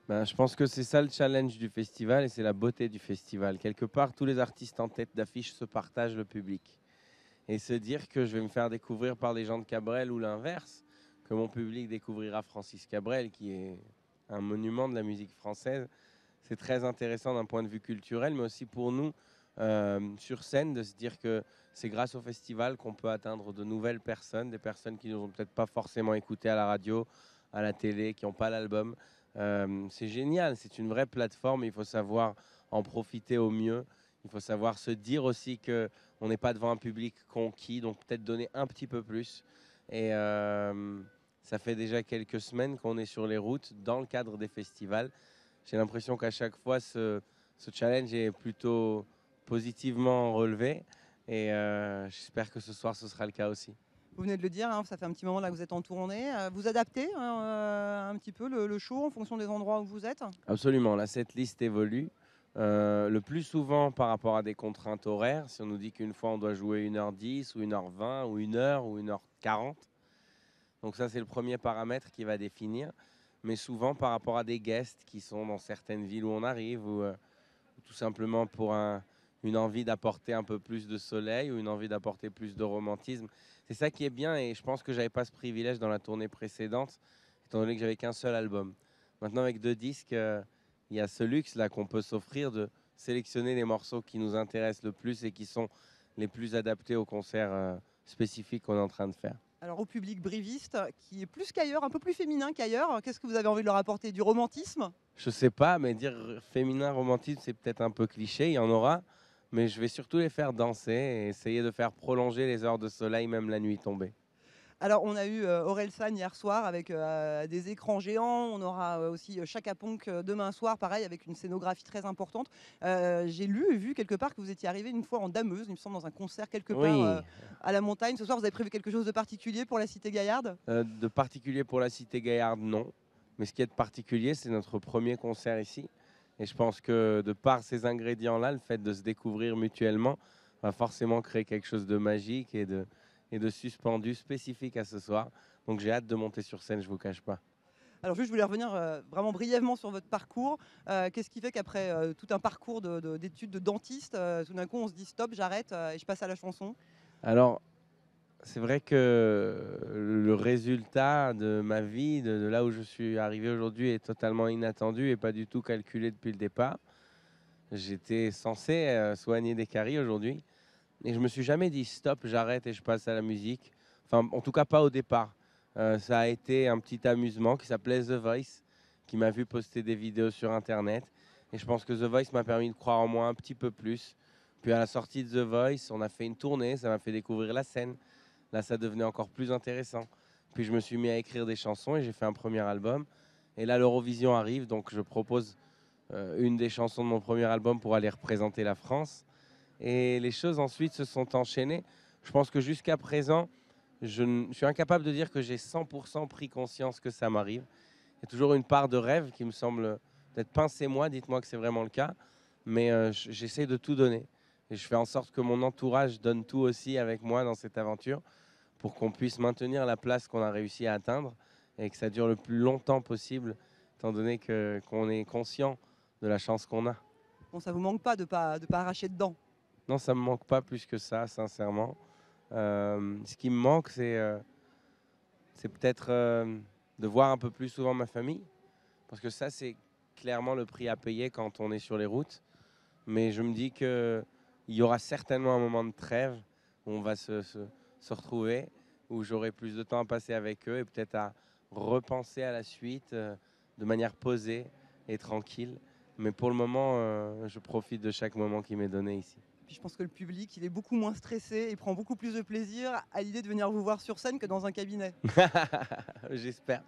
Ben, je pense que c'est ça le challenge du festival et c'est la beauté du festival. Quelque part, tous les artistes en tête d'affiche se partagent le public. Et se dire que je vais me faire découvrir par les gens de Cabrel ou l'inverse, que mon public découvrira Francis Cabrel, qui est un monument de la musique française, c'est très intéressant d'un point de vue culturel, mais aussi pour nous, sur scène, de se dire que c'est grâce au festival qu'on peut atteindre de nouvelles personnes, des personnes qui ne nous ont peut-être pas forcément écoutés à la radio, à la télé, qui n'ont pas l'album. C'est génial, c'est une vraie plateforme, il faut savoir en profiter au mieux. Il faut savoir se dire aussi que on n'est pas devant un public conquis, donc peut-être donner un petit peu plus. Et ça fait déjà quelques semaines qu'on est sur les routes dans le cadre des festivals. J'ai l'impression qu'à chaque fois, ce challenge est plutôt positivement relevé. Et j'espère que ce soir, ce sera le cas aussi. Vous venez de le dire, hein, ça fait un petit moment là que vous êtes en tournée. Vous adaptez hein, un petit peu le show en fonction des endroits où vous êtes? Absolument, là, cette liste évolue. Le plus souvent par rapport à des contraintes horaires, si on nous dit qu'une fois on doit jouer 1h10 ou 1h20 ou 1h ou 1h40. Donc ça, c'est le premier paramètre qui va définir. Mais souvent par rapport à des guests qui sont dans certaines villes où on arrive ou tout simplement pour une envie d'apporter un peu plus de soleil ou une envie d'apporter plus de romantisme. C'est ça qui est bien et je pense que j'avais pas ce privilège dans la tournée précédente, étant donné que j'avais qu'un seul album. Maintenant, avec 2 disques, il y a ce luxe-là qu'on peut s'offrir de sélectionner les morceaux qui nous intéressent le plus et qui sont les plus adaptés au concert spécifique qu'on est en train de faire. Alors au public briviste, qui est plus qu'ailleurs, un peu plus féminin qu'ailleurs, qu'est-ce que vous avez envie de leur apporter? Du romantisme? Je sais pas, mais dire féminin romantisme, c'est peut-être un peu cliché, il y en aura, mais je vais surtout les faire danser et essayer de faire prolonger les heures de soleil, même la nuit tombée. Alors on a eu Orelsan hier soir avec des écrans géants, on aura aussi Chaka Ponk demain soir, pareil avec une scénographie très importante. J'ai lu et vu quelque part que vous étiez arrivé une fois en dameuse, il me semble, dans un concert quelque part Oui, à la montagne. Ce soir, vous avez prévu quelque chose de particulier pour la Cité Gaillarde? de particulier pour la Cité Gaillarde, non. Mais ce qui est de particulier, c'est notre premier concert ici. Et je pense que de par ces ingrédients-là, le fait de se découvrir mutuellement va forcément créer quelque chose de magique et de suspendu spécifique à ce soir. Donc j'ai hâte de monter sur scène, je ne vous cache pas. Alors juste, je voulais revenir vraiment brièvement sur votre parcours. Qu'est-ce qui fait qu'après tout un parcours d'études de dentiste, tout d'un coup on se dit stop, j'arrête et je passe à la chanson? Alors, c'est vrai que le résultat de ma vie, de là où je suis arrivé aujourd'hui, est totalement inattendu et pas du tout calculé depuis le départ. J'étais censé soigner des caries aujourd'hui et je me suis jamais dit stop, j'arrête et je passe à la musique. Enfin, en tout cas pas au départ. Ça a été un petit amusement qui s'appelait The Voice, qui m'a vu poster des vidéos sur Internet. Et je pense que The Voice m'a permis de croire en moi un petit peu plus. Puis à la sortie de The Voice, on a fait une tournée, ça m'a fait découvrir la scène. Là, ça devenait encore plus intéressant. Puis je me suis mis à écrire des chansons et j'ai fait un premier album. Et là, l'Eurovision arrive, donc je propose une des chansons de mon premier album pour aller représenter la France. Et les choses ensuite se sont enchaînées. Je pense que jusqu'à présent, je suis incapable de dire que j'ai 100% pris conscience que ça m'arrive. Il y a toujours une part de rêve qui me semble peut-être pincez-moi, dites-moi que c'est vraiment le cas. Mais j'essaie de tout donner. Et je fais en sorte que mon entourage donne tout aussi avec moi dans cette aventure pour qu'on puisse maintenir la place qu'on a réussi à atteindre et que ça dure le plus longtemps possible, étant donné qu'on est conscient de la chance qu'on a. Bon, ça vous manque pas de pas arracher dedans? Non, ça me manque pas plus que ça, sincèrement. Ce qui me manque, c'est peut-être de voir un peu plus souvent ma famille, parce que ça, c'est clairement le prix à payer quand on est sur les routes. Mais je me dis qu'il y aura certainement un moment de trêve où on va se retrouver, où j'aurai plus de temps à passer avec eux et peut-être à repenser à la suite de manière posée et tranquille. Mais pour le moment, je profite de chaque moment qui m'est donné ici. Puis je pense que le public, il est beaucoup moins stressé et prend beaucoup plus de plaisir à l'idée de venir vous voir sur scène que dans un cabinet. J'espère.